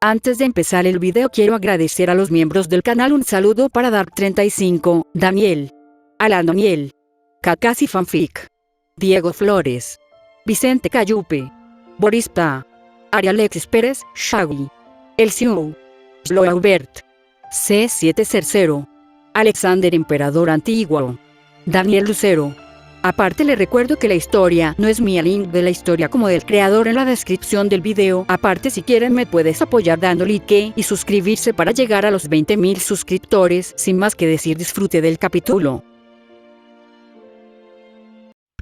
Antes de empezar el video quiero agradecer a los miembros del canal. Un saludo para Dark35, Daniel, Alan Daniel, Kakasi Fanfic, Diego Flores, Vicente Cayupe, Boris Ta, Ari Alexis Pérez, Shaggy, El Siu, Slow Albert, C7 Cercero, Alexander Emperador Antiguo, Daniel Lucero. Aparte le recuerdo que la historia no es mía, link de la historia como del creador en la descripción del video. Aparte si quieren me puedes apoyar dando like y suscribirse para llegar a los 20.000 suscriptores. Sin más que decir, disfrute del capítulo.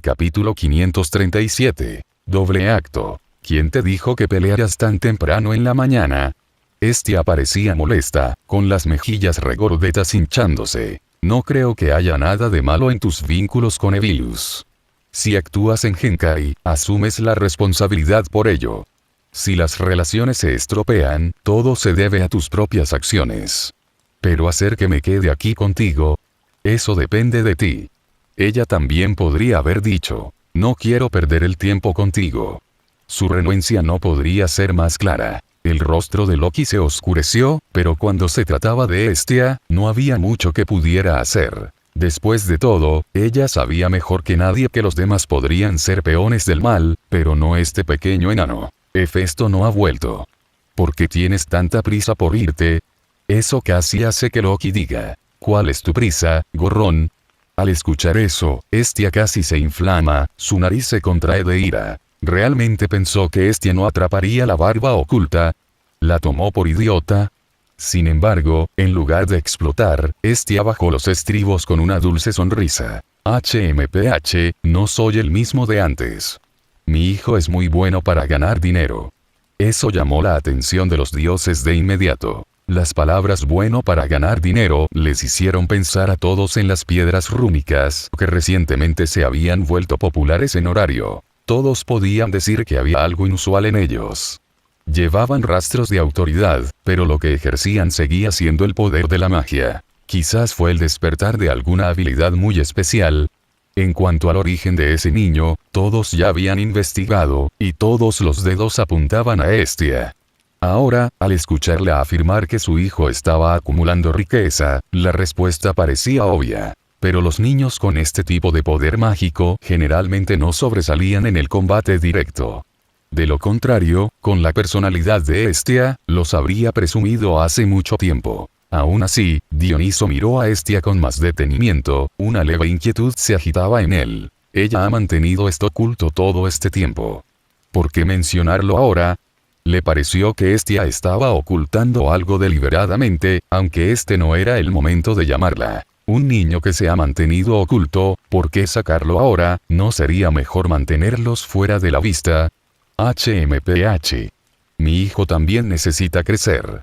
Capítulo 537. Doble acto. ¿Quién te dijo que pelearas tan temprano en la mañana? Estia parecía molesta, con las mejillas regordetas hinchándose. No creo que haya nada de malo en tus vínculos con Evilus. Si actúas en Genkai, asumes la responsabilidad por ello. Si las relaciones se estropean, todo se debe a tus propias acciones. Pero hacer que me quede aquí contigo, eso depende de ti. Ella también podría haber dicho, no quiero perder el tiempo contigo. Su renuencia no podría ser más clara. El rostro de Loki se oscureció, pero cuando se trataba de Estia, no había mucho que pudiera hacer. Después de todo, ella sabía mejor que nadie que los demás podrían ser peones del mal, pero no este pequeño enano. Hefesto no ha vuelto. ¿Por qué tienes tanta prisa por irte? Eso casi hace que Loki diga, ¿cuál es tu prisa, gorrón? Al escuchar eso, Estia casi se inflama, su nariz se contrae de ira. ¿Realmente pensó que Estia no atraparía la barba oculta? ¿La tomó por idiota? Sin embargo, en lugar de explotar, Estia bajó los estribos con una dulce sonrisa. HMPH, no soy el mismo de antes. Mi hijo es muy bueno para ganar dinero. Eso llamó la atención de los dioses de inmediato. Las palabras bueno para ganar dinero les hicieron pensar a todos en las piedras rúnicas que recientemente se habían vuelto populares en Horario. Todos podían decir que había algo inusual en ellos. Llevaban rastros de autoridad, pero lo que ejercían seguía siendo el poder de la magia. Quizás fue el despertar de alguna habilidad muy especial. En cuanto al origen de ese niño, todos ya habían investigado, y todos los dedos apuntaban a Estia. Ahora, al escucharla afirmar que su hijo estaba acumulando riqueza, la respuesta parecía obvia. Pero los niños con este tipo de poder mágico generalmente no sobresalían en el combate directo. De lo contrario, con la personalidad de Estia, los habría presumido hace mucho tiempo. Aún así, Dioniso miró a Estia con más detenimiento, una leve inquietud se agitaba en él. Ella ha mantenido esto oculto todo este tiempo. ¿Por qué mencionarlo ahora? Le pareció que Estia estaba ocultando algo deliberadamente, aunque este no era el momento de llamarla. Un niño que se ha mantenido oculto, ¿por qué sacarlo ahora? ¿No sería mejor mantenerlos fuera de la vista? HMPH. Mi hijo también necesita crecer.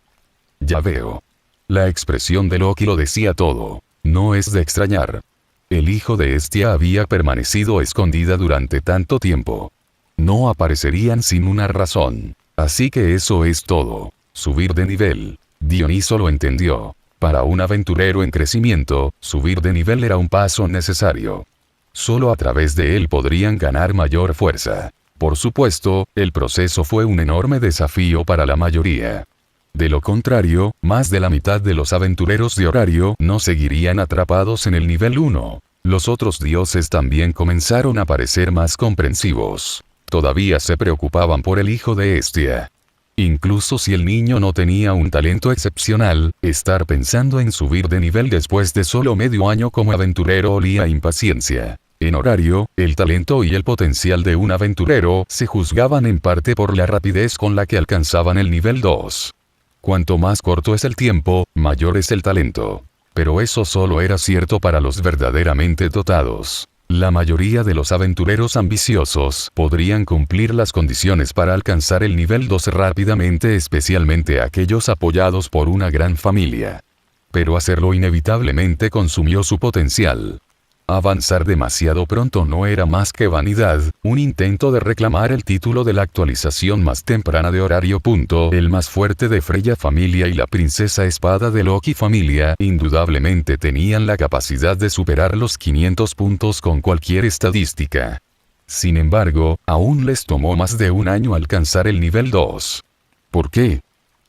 Ya veo. La expresión de Loki lo decía todo. No es de extrañar. El hijo de Estia había permanecido escondida durante tanto tiempo. No aparecerían sin una razón. Así que eso es todo. Subir de nivel. Dioniso lo entendió. Para un aventurero en crecimiento, subir de nivel era un paso necesario. Solo a través de él podrían ganar mayor fuerza. Por supuesto, el proceso fue un enorme desafío para la mayoría. De lo contrario, más de la mitad de los aventureros de Horario no seguirían atrapados en el nivel 1. Los otros dioses también comenzaron a parecer más comprensivos. Todavía se preocupaban por el hijo de Estia. Incluso si el niño no tenía un talento excepcional, estar pensando en subir de nivel después de solo medio año como aventurero olía a impaciencia. En Horario, el talento y el potencial de un aventurero se juzgaban en parte por la rapidez con la que alcanzaban el nivel 2. Cuanto más corto es el tiempo, mayor es el talento. Pero eso solo era cierto para los verdaderamente dotados. La mayoría de los aventureros ambiciosos podrían cumplir las condiciones para alcanzar el nivel 2 rápidamente, especialmente aquellos apoyados por una gran familia. Pero hacerlo inevitablemente consumió su potencial. Avanzar demasiado pronto no era más que vanidad, un intento de reclamar el título de la actualización más temprana de Horario. El más fuerte de Freya familia y la princesa espada de Loki familia indudablemente tenían la capacidad de superar los 500 puntos con cualquier estadística. Sin embargo, aún les tomó más de un año alcanzar el nivel 2. ¿Por qué?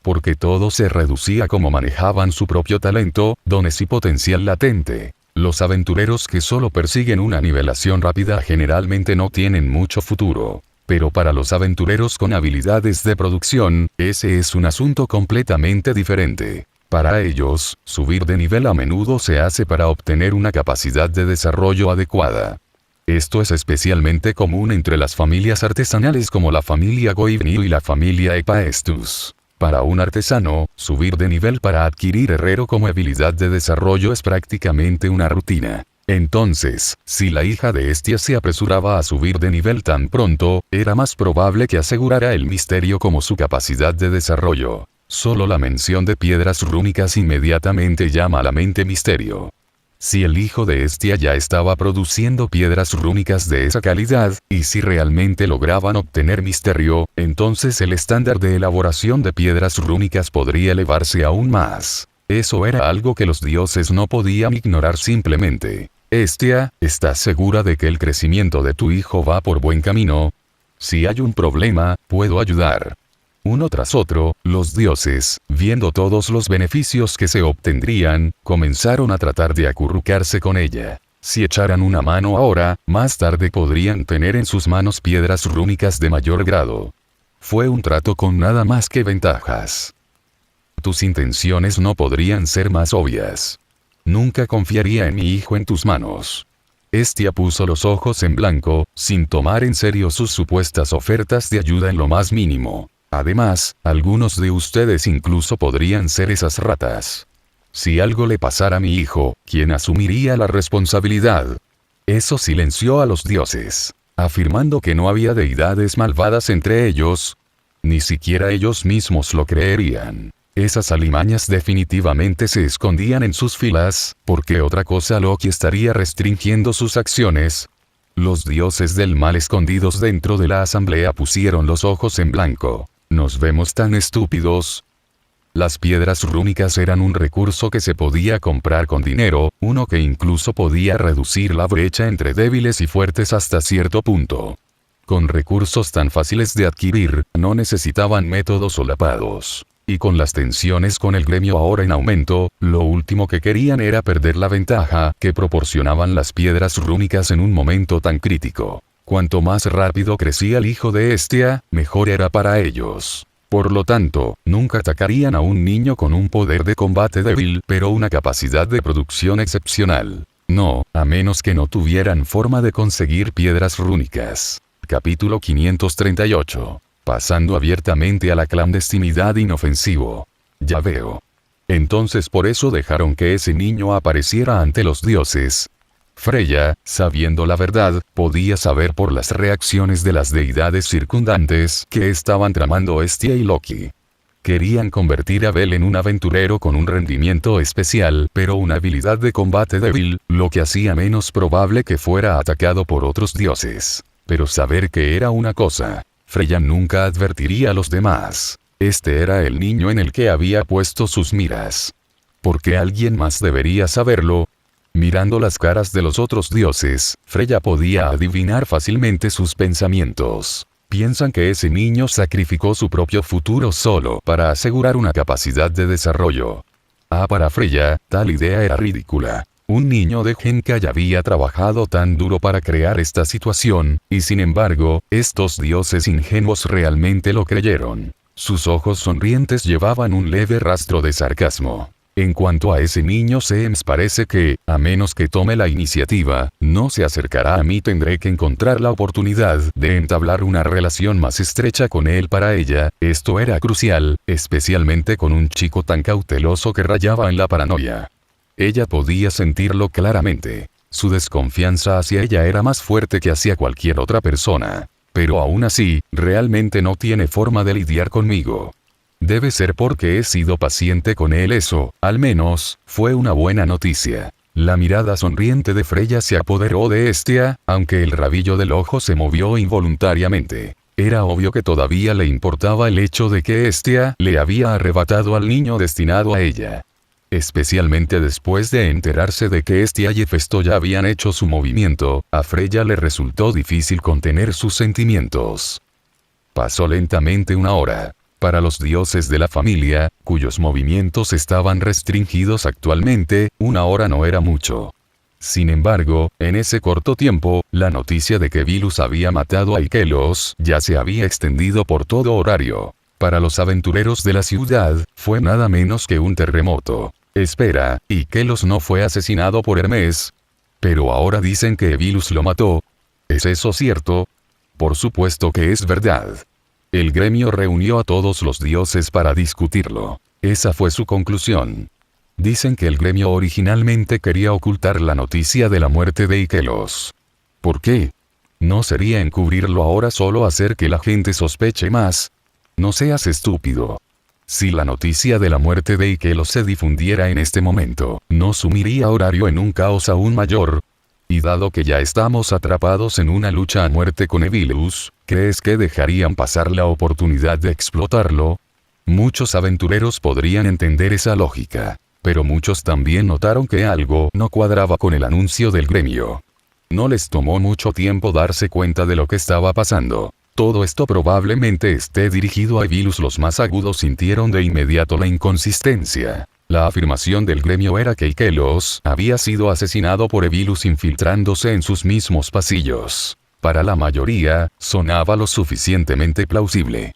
porque todo se reducía como manejaban su propio talento, dones y potencial latente. Los aventureros que solo persiguen una nivelación rápida generalmente no tienen mucho futuro. Pero para los aventureros con habilidades de producción, ese es un asunto completamente diferente. Para ellos, subir de nivel a menudo se hace para obtener una capacidad de desarrollo adecuada. Esto es especialmente común entre las familias artesanales como la familia Goibniu y la familia Epaestus. Para un artesano, subir de nivel para adquirir herrero como habilidad de desarrollo es prácticamente una rutina. Entonces, si la hija de Hestia se apresuraba a subir de nivel tan pronto, era más probable que asegurara el misterio como su capacidad de desarrollo. Solo la mención de piedras rúnicas inmediatamente llama a la mente misterio. Si el hijo de Hestia ya estaba produciendo piedras rúnicas de esa calidad, y si realmente lograban obtener misterio, entonces el estándar de elaboración de piedras rúnicas podría elevarse aún más. Eso era algo que los dioses no podían ignorar simplemente. Hestia, ¿estás segura de que el crecimiento de tu hijo va por buen camino? Si hay un problema, puedo ayudar. Uno tras otro, los dioses, viendo todos los beneficios que se obtendrían, comenzaron a tratar de acurrucarse con ella. Si echaran una mano ahora, más tarde podrían tener en sus manos piedras rúnicas de mayor grado. Fue un trato con nada más que ventajas. Tus intenciones no podrían ser más obvias. Nunca confiaría en mi hijo en tus manos. Hestia puso los ojos en blanco, sin tomar en serio sus supuestas ofertas de ayuda en lo más mínimo. Además, algunos de ustedes incluso podrían ser esas ratas. Si algo le pasara a mi hijo, ¿quién asumiría la responsabilidad? Eso silenció a los dioses, afirmando que no había deidades malvadas entre ellos. Ni siquiera ellos mismos lo creerían. Esas alimañas definitivamente se escondían en sus filas, porque otra cosa Loki estaría restringiendo sus acciones. Los dioses del mal escondidos dentro de la asamblea pusieron los ojos en blanco. ¿Nos vemos tan estúpidos? Las piedras rúnicas eran un recurso que se podía comprar con dinero, uno que incluso podía reducir la brecha entre débiles y fuertes hasta cierto punto. Con recursos tan fáciles de adquirir, no necesitaban métodos solapados. Y con las tensiones con el gremio ahora en aumento, lo último que querían era perder la ventaja que proporcionaban las piedras rúnicas en un momento tan crítico. Cuanto más rápido crecía el hijo de Hestia, mejor era para ellos. Por lo tanto, nunca atacarían a un niño con un poder de combate débil, pero una capacidad de producción excepcional. No, a menos que no tuvieran forma de conseguir piedras rúnicas. Capítulo 538. Pasando abiertamente a la clandestinidad inofensivo. Ya veo. Entonces por eso dejaron que ese niño apareciera ante los dioses. Freya, sabiendo la verdad, podía saber por las reacciones de las deidades circundantes que estaban tramando Hestia y Loki. Querían convertir a Bel en un aventurero con un rendimiento especial, pero una habilidad de combate débil, lo que hacía menos probable que fuera atacado por otros dioses. Pero saber que era una cosa, Freya nunca advertiría a los demás. Este era el niño en el que había puesto sus miras. ¿Por qué alguien más debería saberlo? Mirando las caras de los otros dioses, Freya podía adivinar fácilmente sus pensamientos. Piensan que ese niño sacrificó su propio futuro solo para asegurar una capacidad de desarrollo. Para Freya, tal idea era ridícula. Un niño de Genkai había trabajado tan duro para crear esta situación, y sin embargo, estos dioses ingenuos realmente lo creyeron. Sus ojos sonrientes llevaban un leve rastro de sarcasmo. En cuanto a ese niño, Seems parece que, a menos que tome la iniciativa, no se acercará a mí. Tendré que encontrar la oportunidad de entablar una relación más estrecha con él para ella. Esto era crucial, especialmente con un chico tan cauteloso que rayaba en la paranoia. Ella podía sentirlo claramente. Su desconfianza hacia ella era más fuerte que hacia cualquier otra persona. Pero aún así, realmente no tiene forma de lidiar conmigo. Debe ser porque he sido paciente con él. Eso, al menos, fue una buena noticia. La mirada sonriente de Freya se apoderó de Hestia, aunque el rabillo del ojo se movió involuntariamente. Era obvio que todavía le importaba el hecho de que Hestia le había arrebatado al niño destinado a ella. Especialmente después de enterarse de que Hestia y Hefesto ya habían hecho su movimiento, a Freya le resultó difícil contener sus sentimientos. Pasó lentamente una hora. Para los dioses de la familia, cuyos movimientos estaban restringidos actualmente, 1 hora no era mucho. Sin embargo, en ese corto tiempo, la noticia de que Vilus había matado a Ikelos ya se había extendido por todo horario. Para los aventureros de la ciudad, fue nada menos que un terremoto. Espera, Ikelos no fue asesinado por Hermes. Pero ahora dicen que Vilus lo mató. ¿Es eso cierto? Por supuesto que es verdad. El gremio reunió a todos los dioses para discutirlo. Esa fue su conclusión. Dicen que el gremio originalmente quería ocultar la noticia de la muerte de Ikelos. ¿Por qué? ¿No sería encubrirlo ahora solo hacer que la gente sospeche más? No seas estúpido. Si la noticia de la muerte de Ikelos se difundiera en este momento, ¿no sumiría Horario en un caos aún mayor? Y dado que ya estamos atrapados en una lucha a muerte con Evilus, ¿crees que dejarían pasar la oportunidad de explotarlo? Muchos aventureros podrían entender esa lógica. Pero muchos también notaron que algo no cuadraba con el anuncio del gremio. No les tomó mucho tiempo darse cuenta de lo que estaba pasando. Todo esto probablemente esté dirigido a Evilus. Los más agudos sintieron de inmediato la inconsistencia. La afirmación del gremio era que Ikelos había sido asesinado por Evilus infiltrándose en sus mismos pasillos. Para la mayoría, sonaba lo suficientemente plausible.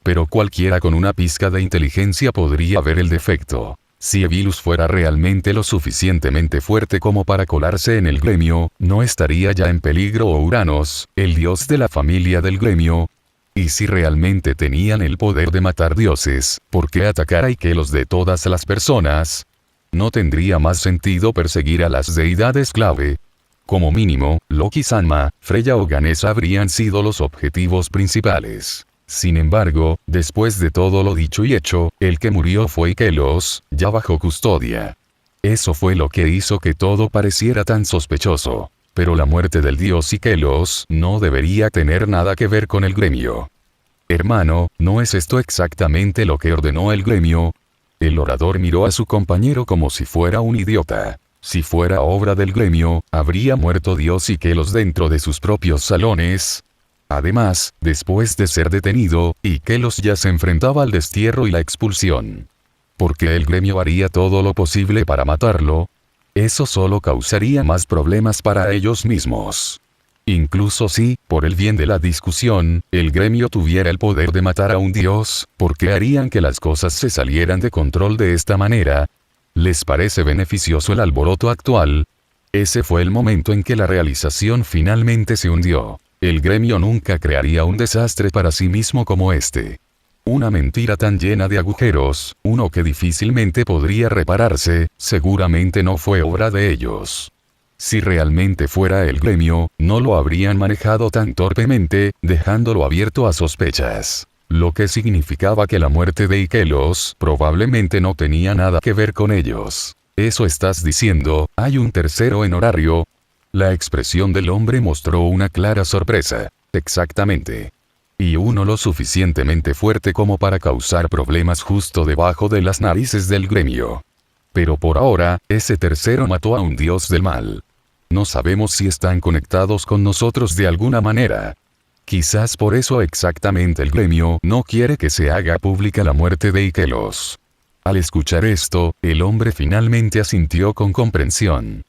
Pero cualquiera con una pizca de inteligencia podría ver el defecto. Si Evilus fuera realmente lo suficientemente fuerte como para colarse en el gremio, no estaría ya en peligro Uranos, el dios de la familia del gremio. Y si realmente tenían el poder de matar dioses, ¿por qué atacar a Ikelos de todas las personas? ¿No tendría más sentido perseguir a las deidades clave? Como mínimo, Loki, Sanma, Freya o Ganesha habrían sido los objetivos principales. Sin embargo, después de todo lo dicho y hecho, el que murió fue Ikelos, ya bajo custodia. Eso fue lo que hizo que todo pareciera tan sospechoso. Pero la muerte del dios Ikelos no debería tener nada que ver con el gremio. Hermano, ¿no es esto exactamente lo que ordenó el gremio? El orador miró a su compañero como si fuera un idiota. Si fuera obra del gremio, ¿habría muerto dios Ikelos dentro de sus propios salones? Además, después de ser detenido, Ikelos ya se enfrentaba al destierro y la expulsión. ¿Por qué el gremio haría todo lo posible para matarlo? Eso solo causaría más problemas para ellos mismos. Incluso si, por el bien de la discusión, el gremio tuviera el poder de matar a un dios, ¿por qué harían que las cosas se salieran de control de esta manera? ¿Les parece beneficioso el alboroto actual? Ese fue el momento en que la realización finalmente se hundió. El gremio nunca crearía un desastre para sí mismo como este. Una mentira tan llena de agujeros, uno que difícilmente podría repararse, seguramente no fue obra de ellos. Si realmente fuera el gremio, no lo habrían manejado tan torpemente, dejándolo abierto a sospechas. Lo que significaba que la muerte de Ikelos probablemente no tenía nada que ver con ellos. ¿Eso estás diciendo? ¿Hay un tercero en Horario? La expresión del hombre mostró una clara sorpresa. Exactamente. Y uno lo suficientemente fuerte como para causar problemas justo debajo de las narices del gremio. Pero por ahora, ese tercero mató a un dios del mal. No sabemos si están conectados con nosotros de alguna manera. Quizás por eso exactamente el gremio no quiere que se haga pública la muerte de Ikelos. Al escuchar esto, el hombre finalmente asintió con comprensión.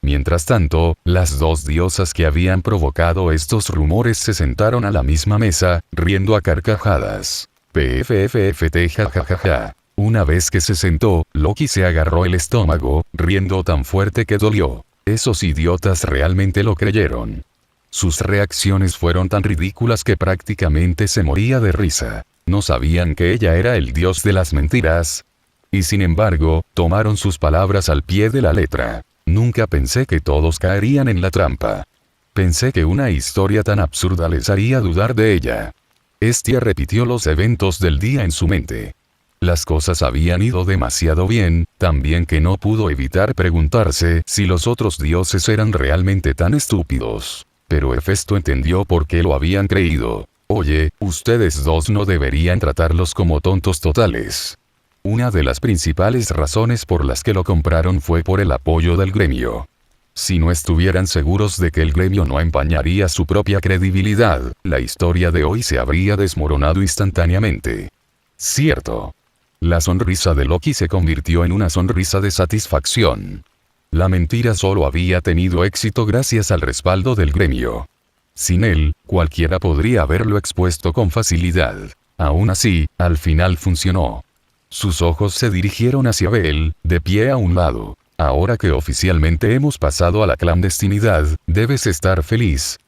Mientras tanto, las dos diosas que habían provocado estos rumores se sentaron a la misma mesa, riendo a carcajadas. PFFFT jajajaja. Una vez que se sentó, Loki se agarró el estómago, riendo tan fuerte que dolió. Esos idiotas realmente lo creyeron. Sus reacciones fueron tan ridículas que prácticamente se moría de risa. No sabían que ella era el dios de las mentiras. Y sin embargo, tomaron sus palabras al pie de la letra. Nunca pensé que todos caerían en la trampa. Pensé que una historia tan absurda les haría dudar de ella. Estia repitió los eventos del día en su mente. Las cosas habían ido demasiado bien, tan bien que no pudo evitar preguntarse si los otros dioses eran realmente tan estúpidos. Pero Hefesto entendió por qué lo habían creído. Oye, ustedes dos no deberían tratarlos como tontos totales. Una de las principales razones por las que lo compraron fue por el apoyo del gremio. Si no estuvieran seguros de que el gremio no empañaría su propia credibilidad, la historia de hoy se habría desmoronado instantáneamente. Cierto. La sonrisa de Loki se convirtió en una sonrisa de satisfacción. La mentira solo había tenido éxito gracias al respaldo del gremio. Sin él, cualquiera podría haberlo expuesto con facilidad. Aún así, al final funcionó. Sus ojos se dirigieron hacia Bell, de pie a un lado. Ahora que oficialmente hemos pasado a la clandestinidad, debes estar feliz,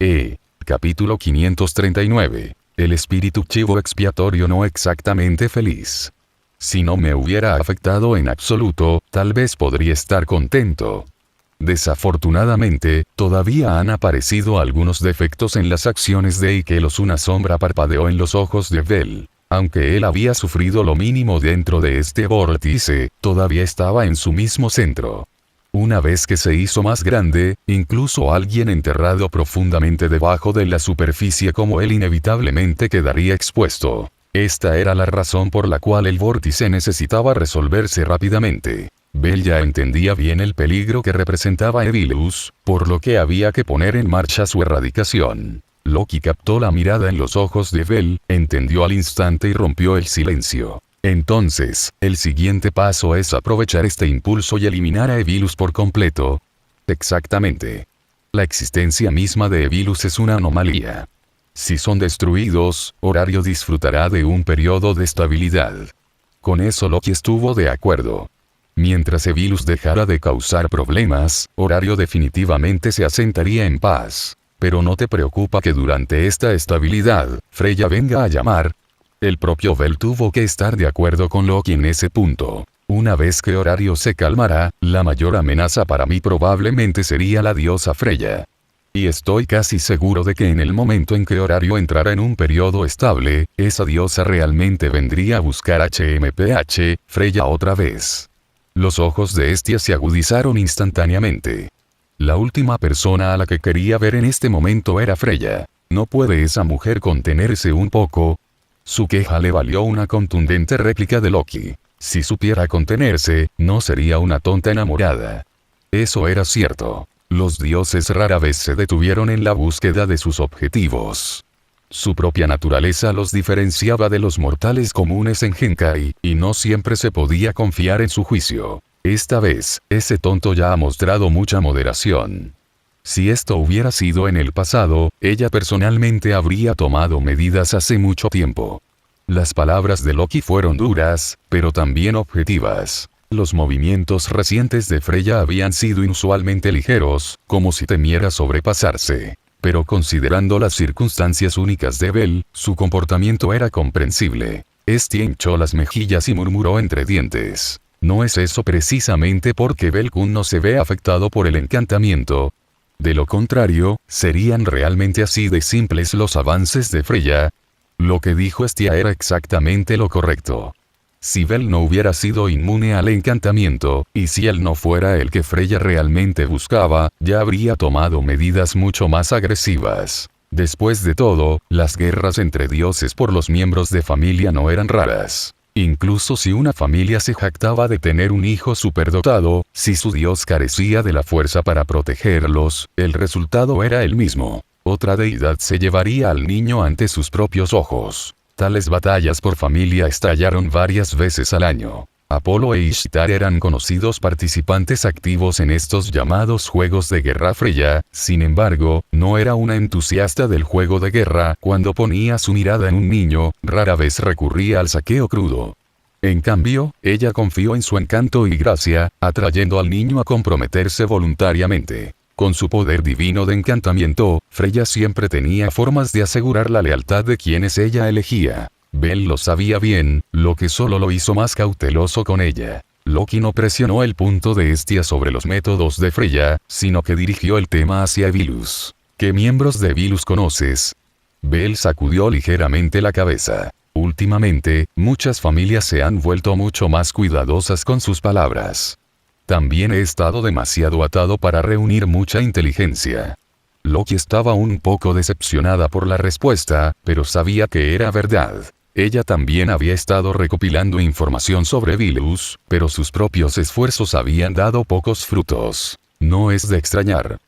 Capítulo 539. El espíritu chivo expiatorio no exactamente feliz. Si no me hubiera afectado en absoluto, tal vez podría estar contento. Desafortunadamente, todavía han aparecido algunos defectos en las acciones de Ikelos. Una sombra parpadeó en los ojos de Bell. Aunque él había sufrido lo mínimo dentro de este vórtice, todavía estaba en su mismo centro. Una vez que se hizo más grande, incluso alguien enterrado profundamente debajo de la superficie como él inevitablemente quedaría expuesto. Esta era la razón por la cual el vórtice necesitaba resolverse rápidamente. Bell ya entendía bien el peligro que representaba Evilus, por lo que había que poner en marcha su erradicación. Loki captó la mirada en los ojos de Bell, entendió al instante y rompió el silencio. Entonces, el siguiente paso es aprovechar este impulso y eliminar a Evilus por completo. Exactamente. La existencia misma de Evilus es una anomalía. Si son destruidos, Horario disfrutará de un periodo de estabilidad. Con eso Loki estuvo de acuerdo. Mientras Evilus dejara de causar problemas, Horario definitivamente se asentaría en paz. Pero no te preocupa que durante esta estabilidad, Freya venga a llamar. El propio Bell tuvo que estar de acuerdo con Loki en ese punto. Una vez que Horario se calmará, la mayor amenaza para mí probablemente sería la diosa Freya. Y estoy casi seguro de que en el momento en que Horario entrara en un periodo estable, esa diosa realmente vendría a buscar HMPH, Freya otra vez. Los ojos de Hestia se agudizaron instantáneamente. La última persona a la que quería ver en este momento era Freya. ¿No puede esa mujer contenerse un poco? Su queja le valió una contundente réplica de Loki. Si supiera contenerse, no sería una tonta enamorada. Eso era cierto. Los dioses rara vez se detuvieron en la búsqueda de sus objetivos. Su propia naturaleza los diferenciaba de los mortales comunes en Genkai, y no siempre se podía confiar en su juicio. Esta vez, ese tonto ya ha mostrado mucha moderación. Si esto hubiera sido en el pasado, ella personalmente habría tomado medidas hace mucho tiempo. Las palabras de Loki fueron duras, pero también objetivas. Los movimientos recientes de Freya habían sido inusualmente ligeros, como si temiera sobrepasarse. Pero considerando las circunstancias únicas de Bell, su comportamiento era comprensible. Este hinchó las mejillas y murmuró entre dientes. ¿No es eso precisamente porque Bell-kun no se ve afectado por el encantamiento? De lo contrario, ¿serían realmente así de simples los avances de Freya? Lo que dijo Hestia era exactamente lo correcto. Si Bell no hubiera sido inmune al encantamiento, y si él no fuera el que Freya realmente buscaba, ya habría tomado medidas mucho más agresivas. Después de todo, las guerras entre dioses por los miembros de familia no eran raras. Incluso si una familia se jactaba de tener un hijo superdotado, si su dios carecía de la fuerza para protegerlos, el resultado era el mismo. Otra deidad se llevaría al niño ante sus propios ojos. Tales batallas por familia estallaron varias veces al año. Apolo e Ishtar eran conocidos participantes activos en estos llamados juegos de guerra. Freya, sin embargo, no era una entusiasta del juego de guerra. Cuando ponía su mirada en un niño, rara vez recurría al saqueo crudo. En cambio, ella confió en su encanto y gracia, atrayendo al niño a comprometerse voluntariamente. Con su poder divino de encantamiento, Freya siempre tenía formas de asegurar la lealtad de quienes ella elegía. Bell lo sabía bien, lo que solo lo hizo más cauteloso con ella. Loki no presionó el punto de Hestia sobre los métodos de Freya, sino que dirigió el tema hacia Evilus. ¿Qué miembros de Evilus conoces? Bell sacudió ligeramente la cabeza. Últimamente, muchas familias se han vuelto mucho más cuidadosas con sus palabras. También he estado demasiado atado para reunir mucha inteligencia. Loki estaba un poco decepcionada por la respuesta, pero sabía que era verdad. Ella también había estado recopilando información sobre Evilus, pero sus propios esfuerzos habían dado pocos frutos. No es de extrañar.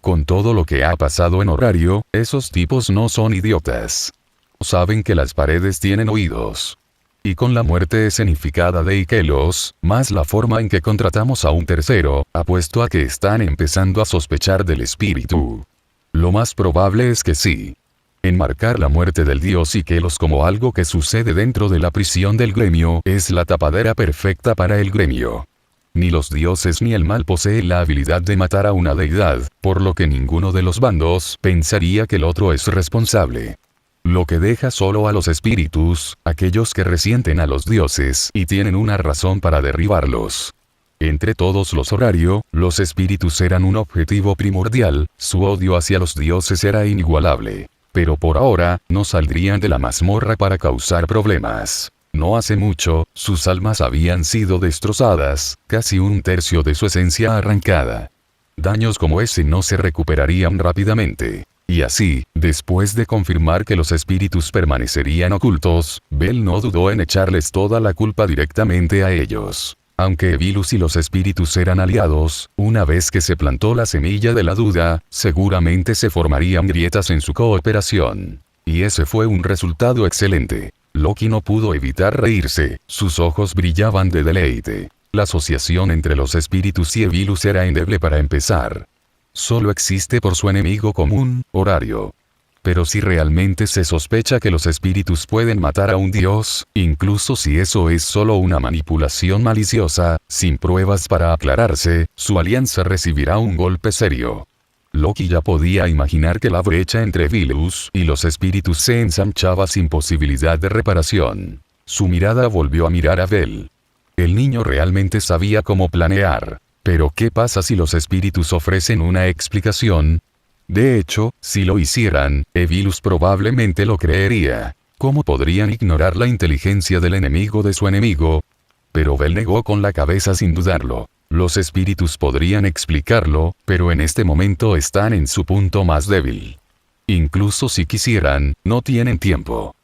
Con todo lo que ha pasado en Horario, esos tipos no son idiotas. Saben que las paredes tienen oídos. Y con la muerte escenificada de Ikelos, más la forma en que contratamos a un tercero, apuesto a que están empezando a sospechar del espíritu. Lo más probable es que sí. Enmarcar la muerte del dios Ikelos como algo que sucede dentro de la prisión del gremio es la tapadera perfecta para el gremio. Ni los dioses ni el mal poseen la habilidad de matar a una deidad, por lo que ninguno de los bandos pensaría que el otro es responsable. Lo que deja solo a los espíritus, aquellos que resienten a los dioses y tienen una razón para derribarlos. Entre todos los horarios, los espíritus eran un objetivo primordial, su odio hacia los dioses era inigualable. Pero por ahora, no saldrían de la mazmorra para causar problemas. No hace mucho, sus almas habían sido destrozadas, casi un tercio de su esencia arrancada. Daños como ese no se recuperarían rápidamente. Y así, después de confirmar que los espíritus permanecerían ocultos, Bel no dudó en echarles toda la culpa directamente a ellos. Aunque Evilus y los espíritus eran aliados, una vez que se plantó la semilla de la duda, seguramente se formarían grietas en su cooperación. Y ese fue un resultado excelente. Loki no pudo evitar reírse, sus ojos brillaban de deleite. La asociación entre los espíritus y Evilus era endeble para empezar. Solo existe por su enemigo común, Horario. Pero si realmente se sospecha que los espíritus pueden matar a un dios, incluso si eso es solo una manipulación maliciosa, sin pruebas para aclararse, su alianza recibirá un golpe serio. Loki ya podía imaginar que la brecha entre Evilus y los espíritus se ensanchaba sin posibilidad de reparación. Su mirada volvió a mirar a Bel. El niño realmente sabía cómo planear. Pero ¿qué pasa si los espíritus ofrecen una explicación? De hecho, si lo hicieran, Evilus probablemente lo creería. ¿Cómo podrían ignorar la inteligencia del enemigo de su enemigo? Pero Bel negó con la cabeza sin dudarlo. Los espíritus podrían explicarlo, pero en este momento están en su punto más débil. Incluso si quisieran, no tienen tiempo.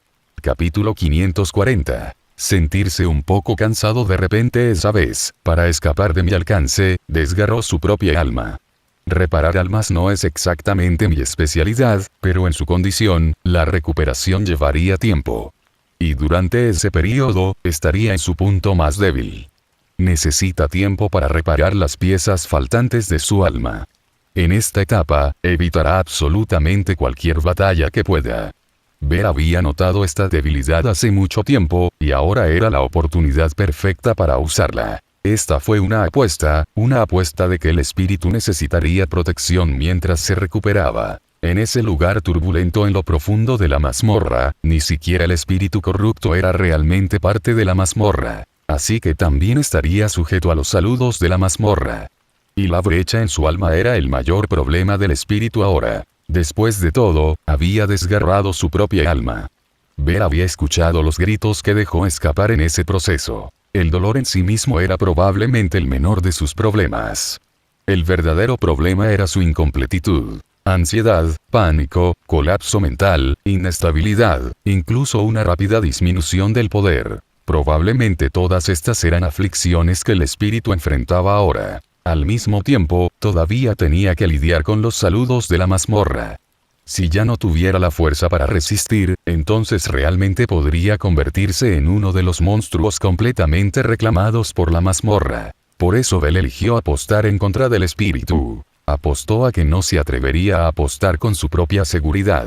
Capítulo 540. Sentirse un poco cansado de repente esa vez, para escapar de mi alcance, desgarró su propia alma. Reparar almas no es exactamente mi especialidad, pero en su condición, la recuperación llevaría tiempo. Y durante ese periodo, estaría en su punto más débil. Necesita tiempo para reparar las piezas faltantes de su alma. En esta etapa, evitará absolutamente cualquier batalla que pueda. Bel había notado esta debilidad hace mucho tiempo, y ahora era la oportunidad perfecta para usarla. Esta fue una apuesta de que el espíritu necesitaría protección mientras se recuperaba. En ese lugar turbulento en lo profundo de la mazmorra, ni siquiera el espíritu corrupto era realmente parte de la mazmorra. Así que también estaría sujeto a los saludos de la mazmorra. Y la brecha en su alma era el mayor problema del espíritu ahora. Después de todo, había desgarrado su propia alma. Bel había escuchado los gritos que dejó escapar en ese proceso. El dolor en sí mismo era probablemente el menor de sus problemas. El verdadero problema era su incompletitud. Ansiedad, pánico, colapso mental, inestabilidad, incluso una rápida disminución del poder. Probablemente todas estas eran aflicciones que el espíritu enfrentaba ahora. Al mismo tiempo, todavía tenía que lidiar con los saludos de la mazmorra. Si ya no tuviera la fuerza para resistir, entonces realmente podría convertirse en uno de los monstruos completamente reclamados por la mazmorra. Por eso Bel eligió apostar en contra del espíritu. Apostó a que no se atrevería a apostar con su propia seguridad.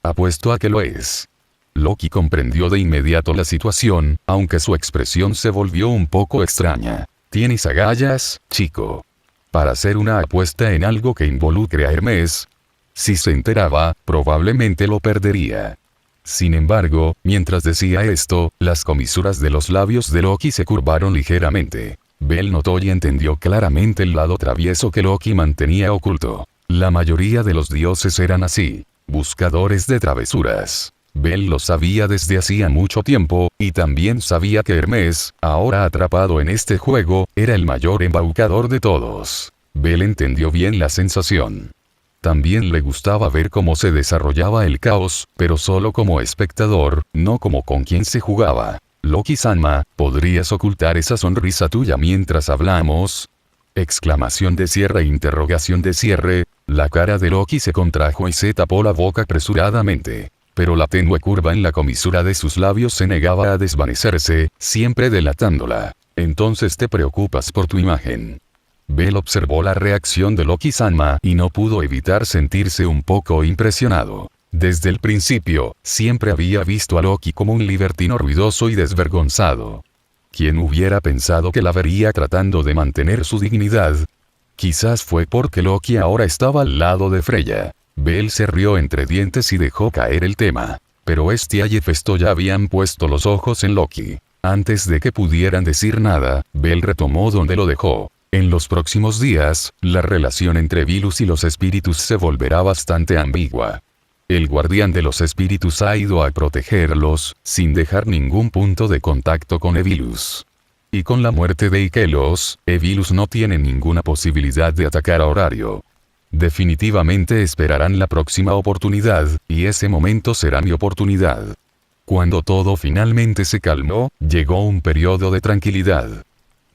Apuesto a que lo es. Loki comprendió de inmediato la situación, aunque su expresión se volvió un poco extraña. ¿Tienes agallas, chico? Para hacer una apuesta en algo que involucre a Hermes. Si se enteraba, probablemente lo perdería. Sin embargo, mientras decía esto, las comisuras de los labios de Loki se curvaron ligeramente. Bel notó y entendió claramente el lado travieso que Loki mantenía oculto. La mayoría de los dioses eran así, buscadores de travesuras. Bel lo sabía desde hacía mucho tiempo, y también sabía que Hermes, ahora atrapado en este juego, era el mayor embaucador de todos. Bel entendió bien la sensación. También le gustaba ver cómo se desarrollaba el caos, pero solo como espectador, no como con quien se jugaba. Loki-sama, ¿podrías ocultar esa sonrisa tuya mientras hablamos? Exclamación de cierre, interrogación de cierre. La cara de Loki se contrajo y se tapó la boca apresuradamente. pero la tenue curva en la comisura de sus labios se negaba a desvanecerse, siempre delatándola. Entonces te preocupas por tu imagen. Bell observó la reacción de Loki-sama y no pudo evitar sentirse un poco impresionado. Desde el principio, siempre había visto a Loki como un libertino ruidoso y desvergonzado. ¿Quién hubiera pensado que la vería tratando de mantener su dignidad? Quizás fue porque Loki ahora estaba al lado de Freya. Bell se rió entre dientes y dejó caer el tema. Pero Hestia y Hefesto ya habían puesto los ojos en Loki. Antes de que pudieran decir nada, Bell retomó donde lo dejó. En los próximos días, la relación entre Vilus y los espíritus se volverá bastante ambigua. El guardián de los espíritus ha ido a protegerlos, sin dejar ningún punto de contacto con Evilus. Y con la muerte de Ikelos, Evilus no tiene ninguna posibilidad de atacar a Horario. Definitivamente esperarán la próxima oportunidad, y ese momento será mi oportunidad. Cuando todo finalmente se calmó, llegó un periodo de tranquilidad.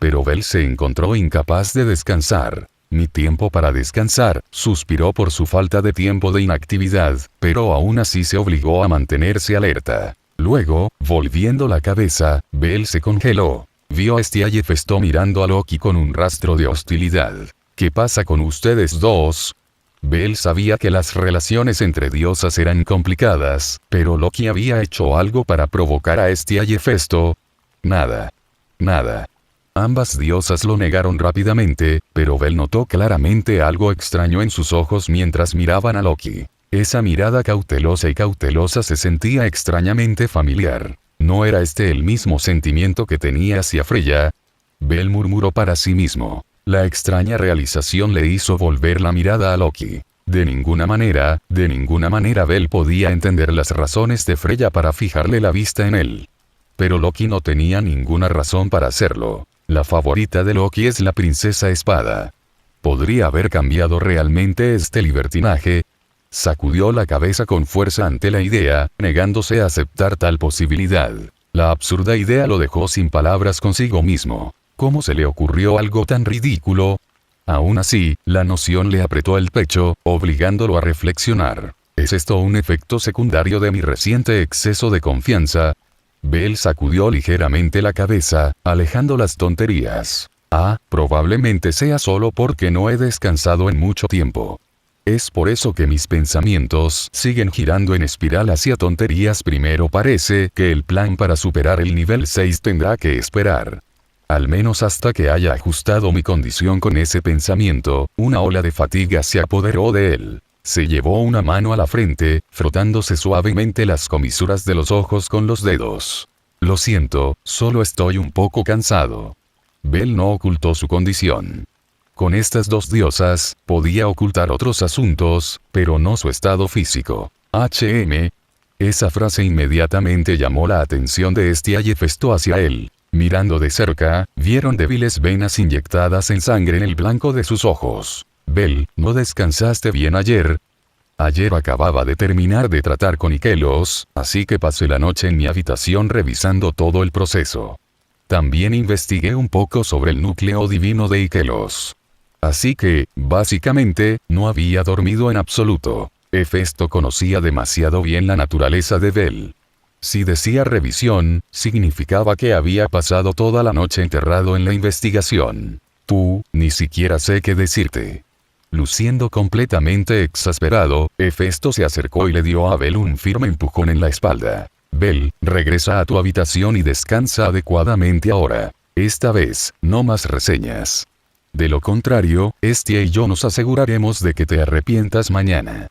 Pero Bell se encontró incapaz de descansar. Mi tiempo para descansar, suspiró por su falta de tiempo de inactividad, pero aún así se obligó a mantenerse alerta. Luego, volviendo la cabeza, Bell se congeló. Vio a Hestia y Hefesto mirando a Loki con un rastro de hostilidad. ¿Qué pasa con ustedes dos? Bell sabía que las relaciones entre diosas eran complicadas, pero Loki había hecho algo para provocar a Hestia y Hefesto. Nada. Nada. Ambas diosas lo negaron rápidamente, pero Bell notó claramente algo extraño en sus ojos mientras miraban a Loki. Esa mirada cautelosa se sentía extrañamente familiar. ¿No era este el mismo sentimiento que tenía hacia Freya? Bell murmuró para sí mismo. La extraña realización le hizo volver la mirada a Loki. De ninguna manera Bell podía entender las razones de Freya para fijarle la vista en él. Pero Loki no tenía ninguna razón para hacerlo. La favorita de Loki es la princesa Espada. ¿Podría haber cambiado realmente este libertinaje? Sacudió la cabeza con fuerza ante la idea, negándose a aceptar tal posibilidad. La absurda idea lo dejó sin palabras consigo mismo. ¿Cómo se le ocurrió algo tan ridículo? Aún así, la noción le apretó el pecho, obligándolo a reflexionar. ¿Es esto un efecto secundario de mi reciente exceso de confianza? Bell sacudió ligeramente la cabeza, alejando las tonterías. Probablemente sea solo porque no he descansado en mucho tiempo. Es por eso que mis pensamientos siguen girando en espiral hacia tonterías. Primero parece que el plan para superar el nivel 6 tendrá que esperar. Al menos hasta que haya ajustado mi condición con ese pensamiento. Una ola de fatiga se apoderó de él. Se llevó una mano a la frente, frotándose suavemente las comisuras de los ojos con los dedos. Lo siento, solo estoy un poco cansado. Bell no ocultó su condición. Con estas dos diosas, podía ocultar otros asuntos, pero no su estado físico. Esa frase inmediatamente llamó la atención de Hestia y Hefesto hacia él. Mirando de cerca, vieron débiles venas inyectadas en sangre en el blanco de sus ojos. Bell, ¿no descansaste bien ayer? Ayer acababa de terminar de tratar con Ikelos, así que pasé la noche en mi habitación revisando todo el proceso. También investigué un poco sobre el núcleo divino de Ikelos. Así que, básicamente, no había dormido en absoluto. Hefesto conocía demasiado bien la naturaleza de Bell. Si decía revisión, significaba que había pasado toda la noche enterrado en la investigación. Ni siquiera sé qué decirte. Luciendo completamente exasperado, Hefesto se acercó y le dio a Bell un firme empujón en la espalda. Bell, regresa a tu habitación y descansa adecuadamente ahora. Esta vez, no más reseñas. De lo contrario, Hestia y yo nos aseguraremos de que te arrepientas mañana.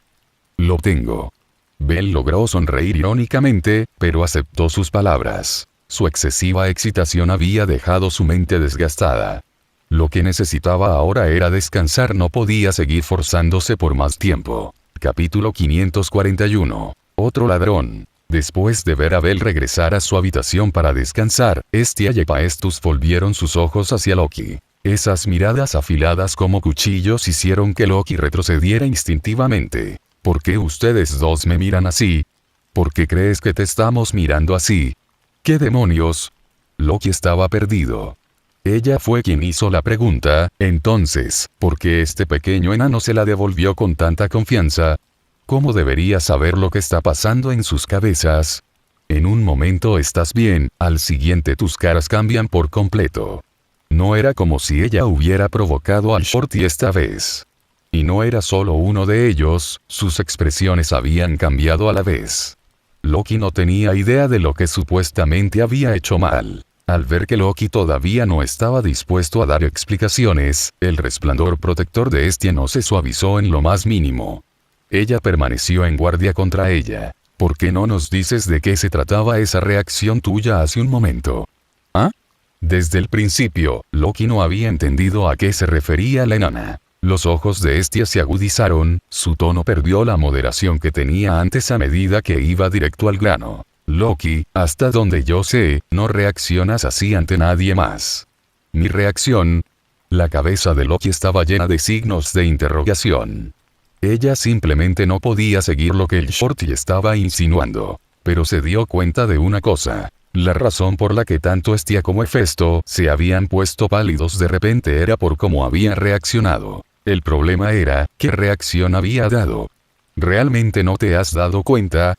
Lo tengo. Bell logró sonreír irónicamente, pero aceptó sus palabras. Su excesiva excitación había dejado su mente desgastada. Lo que necesitaba ahora era descansar, no podía seguir forzándose por más tiempo. Capítulo 541. Otro ladrón. Después de ver a Bell regresar a su habitación para descansar, Hestia y Hephaestus volvieron sus ojos hacia Loki. Esas miradas afiladas como cuchillos hicieron que Loki retrocediera instintivamente. ¿Por qué ustedes dos me miran así? ¿Por qué crees que te estamos mirando así? ¿Qué demonios? Loki estaba perdido. Ella fue quien hizo la pregunta, entonces, ¿por qué este pequeño enano se la devolvió con tanta confianza? ¿Cómo debería saber lo que está pasando en sus cabezas? En un momento estás bien, al siguiente tus caras cambian por completo. No era como si ella hubiera provocado al Shorty esta vez. Y no era solo uno de ellos, sus expresiones habían cambiado a la vez. Loki no tenía idea de lo que supuestamente había hecho mal. Al ver que Loki todavía no estaba dispuesto a dar explicaciones, el resplandor protector de Estia no se suavizó en lo más mínimo. Ella permaneció en guardia contra ella. ¿Por qué no nos dices de qué se trataba esa reacción tuya hace un momento? ¿Ah? Desde el principio, Loki no había entendido a qué se refería la enana. Los ojos de Estia se agudizaron, su tono perdió la moderación que tenía antes a medida que iba directo al grano. Loki, hasta donde yo sé, no reaccionas así ante nadie más. Mi reacción. La cabeza de Loki estaba llena de signos de interrogación. Ella simplemente no podía seguir lo que el Shorty estaba insinuando. Pero se dio cuenta de una cosa. La razón por la que tanto Estia como Hefesto se habían puesto pálidos de repente era por cómo habían reaccionado. El problema era, ¿qué reacción había dado? ¿Realmente no te has dado cuenta?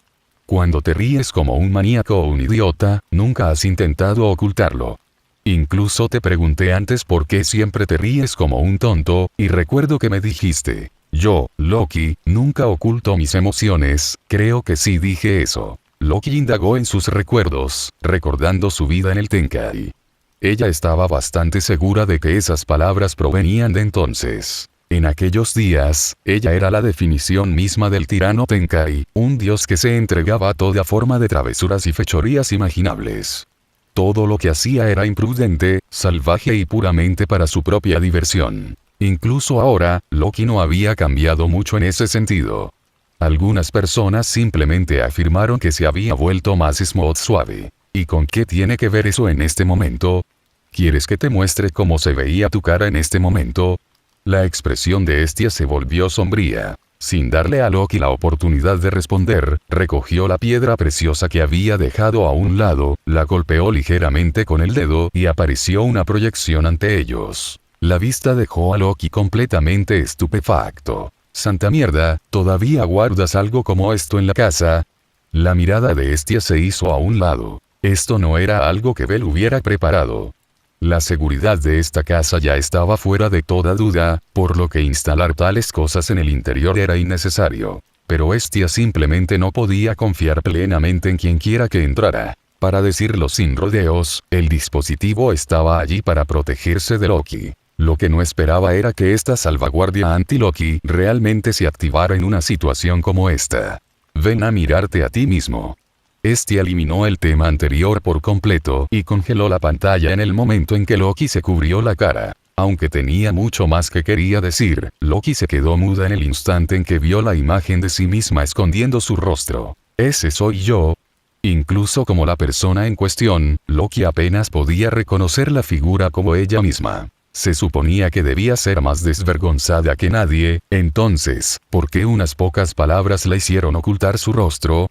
Cuando te ríes como un maníaco o un idiota, nunca has intentado ocultarlo. Incluso te pregunté antes por qué siempre te ríes como un tonto, y recuerdo que me dijiste, yo, Loki, nunca oculto mis emociones, creo que sí dije eso. Loki indagó en sus recuerdos, recordando su vida en el Tenkai. Ella estaba bastante segura de que esas palabras provenían de entonces. En aquellos días, ella era la definición misma del tirano Tenkai, un dios que se entregaba a toda forma de travesuras y fechorías imaginables. Todo lo que hacía era imprudente, salvaje y puramente para su propia diversión. Incluso ahora, Loki no había cambiado mucho en ese sentido. Algunas personas simplemente afirmaron que se había vuelto más smooth suave. ¿Y con qué tiene que ver eso en este momento? ¿Quieres que te muestre cómo se veía tu cara en este momento? La expresión de Estia se volvió sombría. Sin darle a Loki la oportunidad de responder, recogió la piedra preciosa que había dejado a un lado, la golpeó ligeramente con el dedo y apareció una proyección ante ellos. La vista dejó a Loki completamente estupefacto. ¡Santa mierda! ¿Todavía guardas algo como esto en la casa? La mirada de Estia se hizo a un lado. Esto no era algo que Bel hubiera preparado. La seguridad de esta casa ya estaba fuera de toda duda, por lo que instalar tales cosas en el interior era innecesario. Pero Estia simplemente no podía confiar plenamente en quienquiera que entrara. Para decirlo sin rodeos, el dispositivo estaba allí para protegerse de Loki. Lo que no esperaba era que esta salvaguardia anti-Loki realmente se activara en una situación como esta. Ven a mirarte a ti mismo. Estia eliminó el tema anterior por completo y congeló la pantalla en el momento en que Loki se cubrió la cara. Aunque tenía mucho más que quería decir, Loki se quedó muda en el instante en que vio la imagen de sí misma escondiendo su rostro. ¿Ese soy yo? Incluso como la persona en cuestión, Loki apenas podía reconocer la figura como ella misma. Se suponía que debía ser más desvergonzada que nadie, entonces, ¿por qué unas pocas palabras le hicieron ocultar su rostro?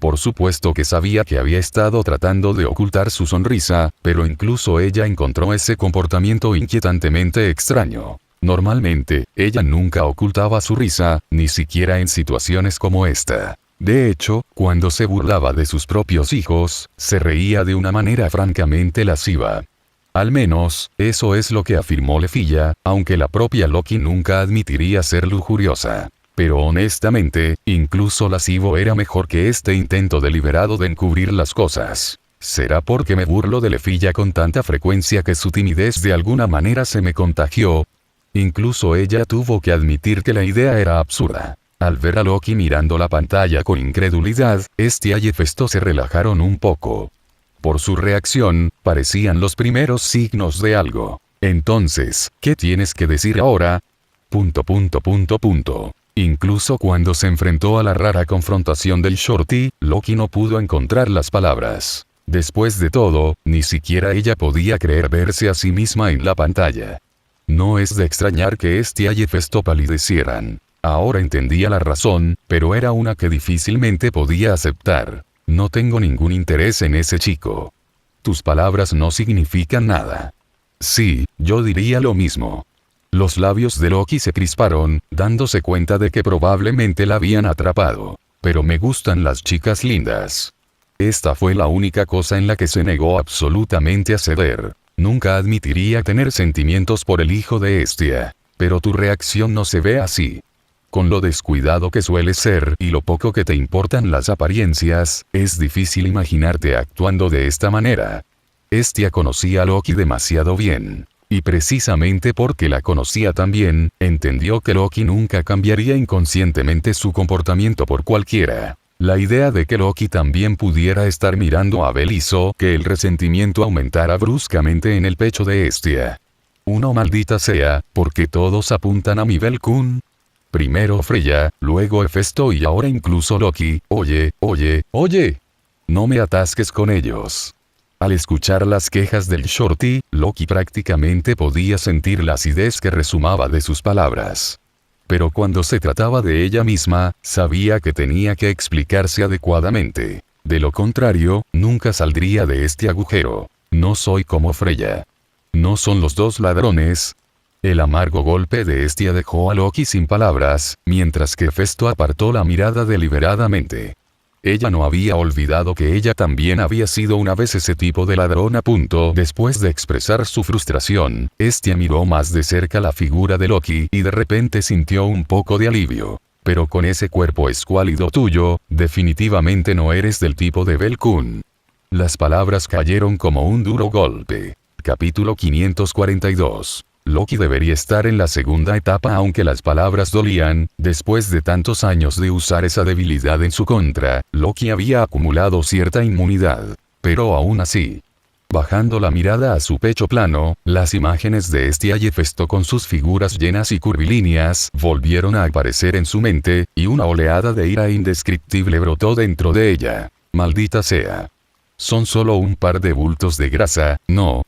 Por supuesto que sabía que había estado tratando de ocultar su sonrisa, pero incluso ella encontró ese comportamiento inquietantemente extraño. Normalmente, ella nunca ocultaba su risa, ni siquiera en situaciones como esta. De hecho, cuando se burlaba de sus propios hijos, se reía de una manera francamente lasciva. Al menos, eso es lo que afirmó Lefilla, aunque la propia Loki nunca admitiría ser lujuriosa. Pero honestamente, incluso lascivo era mejor que este intento deliberado de encubrir las cosas. ¿Será porque me burlo de Lefilla con tanta frecuencia que su timidez de alguna manera se me contagió? Incluso ella tuvo que admitir que la idea era absurda. Al ver a Loki mirando la pantalla con incredulidad, Estia y Hefesto se relajaron un poco. Por su reacción, parecían los primeros signos de algo. Entonces, ¿qué tienes que decir ahora? ... Incluso cuando se enfrentó a la rara confrontación del Shorty, Loki no pudo encontrar las palabras. Después de todo, ni siquiera ella podía creer verse a sí misma en la pantalla. No es de extrañar que Estia y Hefesto palidecieran. Ahora entendía la razón, pero era una que difícilmente podía aceptar. No tengo ningún interés en ese chico. Tus palabras no significan nada. Sí, yo diría lo mismo. Los labios de Loki se crisparon, dándose cuenta de que probablemente la habían atrapado. Pero me gustan las chicas lindas. Esta fue la única cosa en la que se negó absolutamente a ceder. Nunca admitiría tener sentimientos por el hijo de Hestia. Pero tu reacción no se ve así. Con lo descuidado que sueles ser y lo poco que te importan las apariencias, es difícil imaginarte actuando de esta manera. Hestia conocía a Loki demasiado bien. Y precisamente porque la conocía tan bien, entendió que Loki nunca cambiaría inconscientemente su comportamiento por cualquiera. La idea de que Loki también pudiera estar mirando a Bel hizo que el resentimiento aumentara bruscamente en el pecho de Hestia. Uno maldita sea, porque todos apuntan a mi Bel-kun. Primero Freya, luego Hefesto y ahora incluso Loki. Oye, no me atasques con ellos. Al escuchar las quejas del Shorty, Loki prácticamente podía sentir la acidez que resumaba de sus palabras. Pero cuando se trataba de ella misma, sabía que tenía que explicarse adecuadamente. De lo contrario, nunca saldría de este agujero. No soy como Freya. ¿No son los dos ladrones? El amargo golpe de Hestia dejó a Loki sin palabras, mientras que Hefesto apartó la mirada deliberadamente. Ella no había olvidado que ella también había sido una vez ese tipo de ladrón. Después de expresar su frustración, Hestia miró más de cerca la figura de Loki y de repente sintió un poco de alivio. Pero con ese cuerpo escuálido tuyo, definitivamente no eres del tipo de Bel-kun. Las palabras cayeron como un duro golpe. Capítulo 542. Loki debería estar en la segunda etapa aunque las palabras dolían. Después de tantos años de usar esa debilidad en su contra, Loki había acumulado cierta inmunidad. Pero aún así, bajando la mirada a su pecho plano, las imágenes de Hestia y Hefesto con sus figuras llenas y curvilíneas volvieron a aparecer en su mente, y una oleada de ira indescriptible brotó dentro de ella. Maldita sea. Son solo un par de bultos de grasa, ¿no?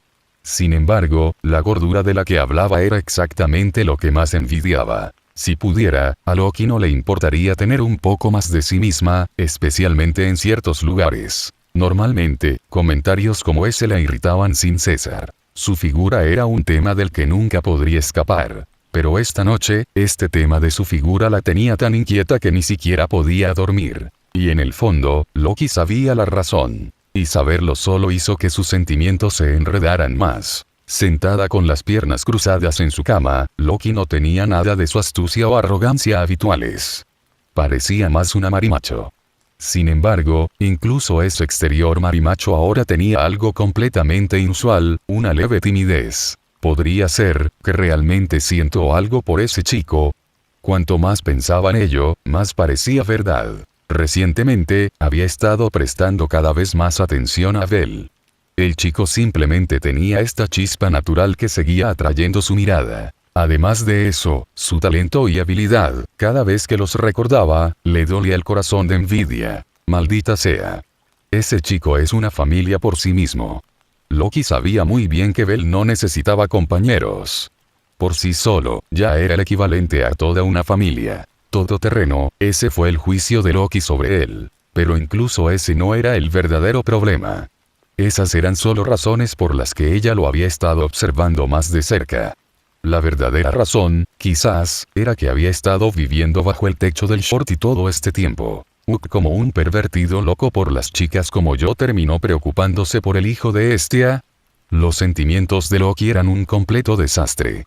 Sin embargo, la gordura de la que hablaba era exactamente lo que más envidiaba. Si pudiera, a Loki no le importaría tener un poco más de sí misma, especialmente en ciertos lugares. Normalmente, comentarios como ese la irritaban sin cesar. Su figura era un tema del que nunca podría escapar. Pero esta noche, este tema de su figura la tenía tan inquieta que ni siquiera podía dormir. Y en el fondo, Loki sabía la razón. Y saberlo solo hizo que sus sentimientos se enredaran más. Sentada con las piernas cruzadas en su cama, Loki no tenía nada de su astucia o arrogancia habituales. Parecía más una marimacho. Sin embargo, incluso ese exterior marimacho ahora tenía algo completamente inusual, una leve timidez. ¿Podría ser que realmente siento algo por ese chico? Cuanto más pensaba en ello, más parecía verdad. Recientemente, había estado prestando cada vez más atención a Bel. El chico simplemente tenía esta chispa natural que seguía atrayendo su mirada. Además de eso, su talento y habilidad, cada vez que los recordaba, le dolía el corazón de envidia. Maldita sea. Ese chico es una familia por sí mismo. Loki sabía muy bien que Bel no necesitaba compañeros. Por sí solo, ya era el equivalente a toda una familia. Todoterreno, ese fue el juicio de Loki sobre él. Pero incluso ese no era el verdadero problema. Esas eran solo razones por las que ella lo había estado observando más de cerca. La verdadera razón, quizás, era que había estado viviendo bajo el techo del Shorty todo este tiempo. Como un pervertido loco por las chicas como yo terminó preocupándose por el hijo de Hestia. Los sentimientos de Loki eran un completo desastre.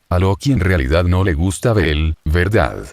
A Loki en realidad no le gusta Bel, ¿verdad?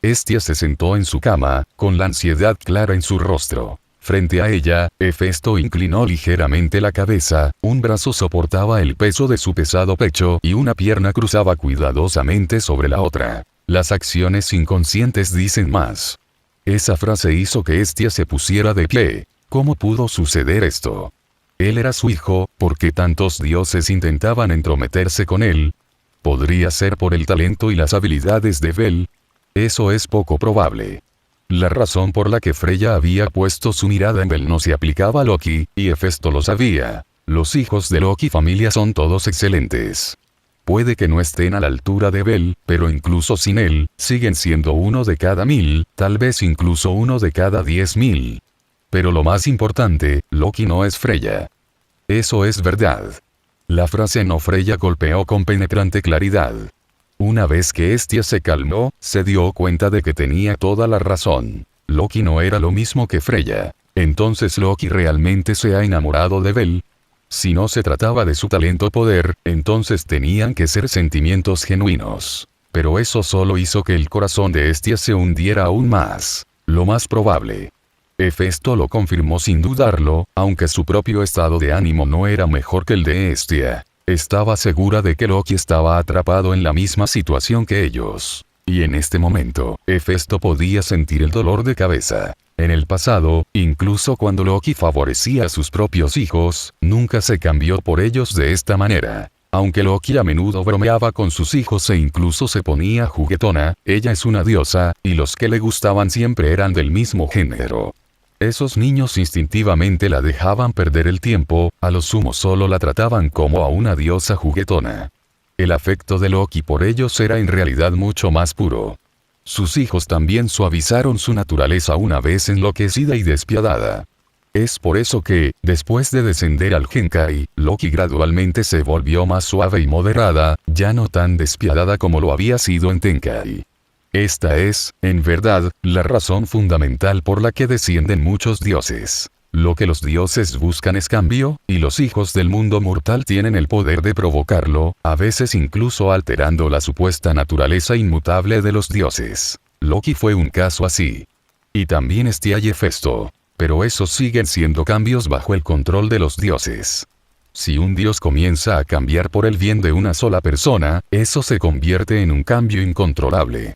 Hestia se sentó en su cama, con la ansiedad clara en su rostro. Frente a ella, Hefesto inclinó ligeramente la cabeza, un brazo soportaba el peso de su pesado pecho y una pierna cruzaba cuidadosamente sobre la otra. Las acciones inconscientes dicen más. Esa frase hizo que Hestia se pusiera de pie. ¿Cómo pudo suceder esto? Él era su hijo, ¿por qué tantos dioses intentaban entrometerse con él? ¿Podría ser por el talento y las habilidades de Bel? Eso es poco probable. La razón por la que Freya había puesto su mirada en Bel no se aplicaba a Loki, y Hefesto lo sabía. Los hijos de Loki familia son todos excelentes. Puede que no estén a la altura de Bel, pero incluso sin él, siguen siendo uno de cada 1000, tal vez incluso uno de cada 10.000. Pero lo más importante, Loki no es Freya. Eso es verdad. La frase no Freya golpeó con penetrante claridad. Una vez que Hestia se calmó, se dio cuenta de que tenía toda la razón. Loki no era lo mismo que Freya. Entonces Loki realmente se ha enamorado de Bel. Si no se trataba de su talento poder, entonces tenían que ser sentimientos genuinos. Pero eso solo hizo que el corazón de Hestia se hundiera aún más. Lo más probable. Hefesto lo confirmó sin dudarlo, aunque su propio estado de ánimo no era mejor que el de Hestia. Estaba segura de que Loki estaba atrapado en la misma situación que ellos. Y en este momento, Hefesto podía sentir el dolor de cabeza. En el pasado, incluso cuando Loki favorecía a sus propios hijos, nunca se cambió por ellos de esta manera. Aunque Loki a menudo bromeaba con sus hijos e incluso se ponía juguetona, ella es una diosa, y los que le gustaban siempre eran del mismo género. Esos niños instintivamente la dejaban perder el tiempo, a lo sumo solo la trataban como a una diosa juguetona. El afecto de Loki por ellos era en realidad mucho más puro. Sus hijos también suavizaron su naturaleza una vez enloquecida y despiadada. Es por eso que, después de descender al Genkai, Loki gradualmente se volvió más suave y moderada, ya no tan despiadada como lo había sido en Tenkai. Esta es, en verdad, la razón fundamental por la que descienden muchos dioses. Lo que los dioses buscan es cambio, y los hijos del mundo mortal tienen el poder de provocarlo, a veces incluso alterando la supuesta naturaleza inmutable de los dioses. Loki fue un caso así. Y también Hestia y Hefesto. Pero esos siguen siendo cambios bajo el control de los dioses. Si un dios comienza a cambiar por el bien de una sola persona, eso se convierte en un cambio incontrolable.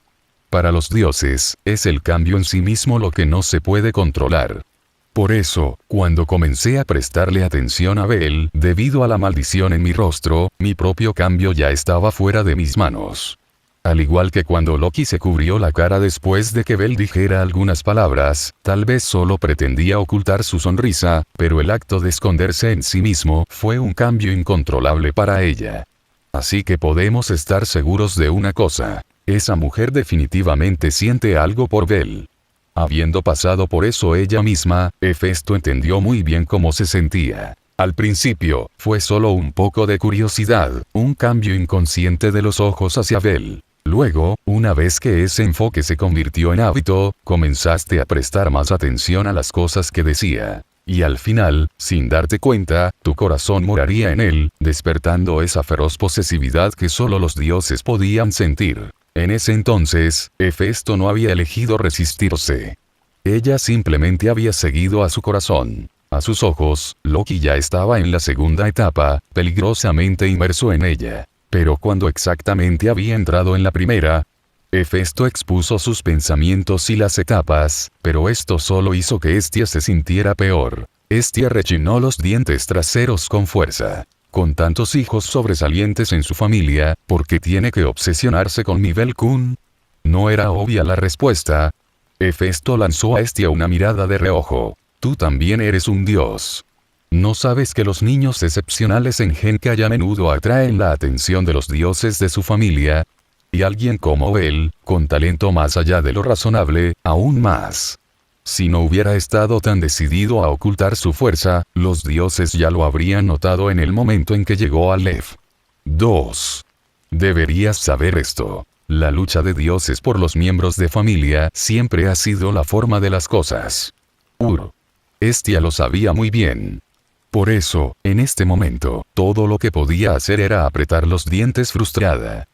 Para los dioses, es el cambio en sí mismo lo que no se puede controlar. Por eso, cuando comencé a prestarle atención a Bel, debido a la maldición en mi rostro, mi propio cambio ya estaba fuera de mis manos. Al igual que cuando Loki se cubrió la cara después de que Bel dijera algunas palabras, tal vez solo pretendía ocultar su sonrisa, pero el acto de esconderse en sí mismo fue un cambio incontrolable para ella. Así que podemos estar seguros de una cosa, esa mujer definitivamente siente algo por Bel. Habiendo pasado por eso ella misma, Hefesto entendió muy bien cómo se sentía. Al principio, fue solo un poco de curiosidad, un cambio inconsciente de los ojos hacia Bel. Luego, una vez que ese enfoque se convirtió en hábito, comenzaste a prestar más atención a las cosas que decía. Y al final, sin darte cuenta, tu corazón moraría en él, despertando esa feroz posesividad que solo los dioses podían sentir. En ese entonces, Hefesto no había elegido resistirse. Ella simplemente había seguido a su corazón. A sus ojos, Loki ya estaba en la segunda etapa, peligrosamente inmerso en ella. Pero cuando exactamente había entrado en la primera, Hefesto expuso sus pensamientos y las etapas, pero esto solo hizo que Hestia se sintiera peor. Hestia rechinó los dientes traseros con fuerza. Con tantos hijos sobresalientes en su familia, ¿por qué tiene que obsesionarse con mi Bel-kun? No era obvia la respuesta. Hefesto lanzó a Hestia una mirada de reojo. Tú también eres un dios. ¿No sabes que los niños excepcionales en Genkai a menudo atraen la atención de los dioses de su familia? Y alguien como él, con talento más allá de lo razonable, aún más. Si no hubiera estado tan decidido a ocultar su fuerza, los dioses ya lo habrían notado en el momento en que llegó a Lev. 2. Deberías saber esto. La lucha de dioses por los miembros de familia siempre ha sido la forma de las cosas. Hestia lo sabía muy bien. Por eso, en este momento, todo lo que podía hacer era apretar los dientes frustrada.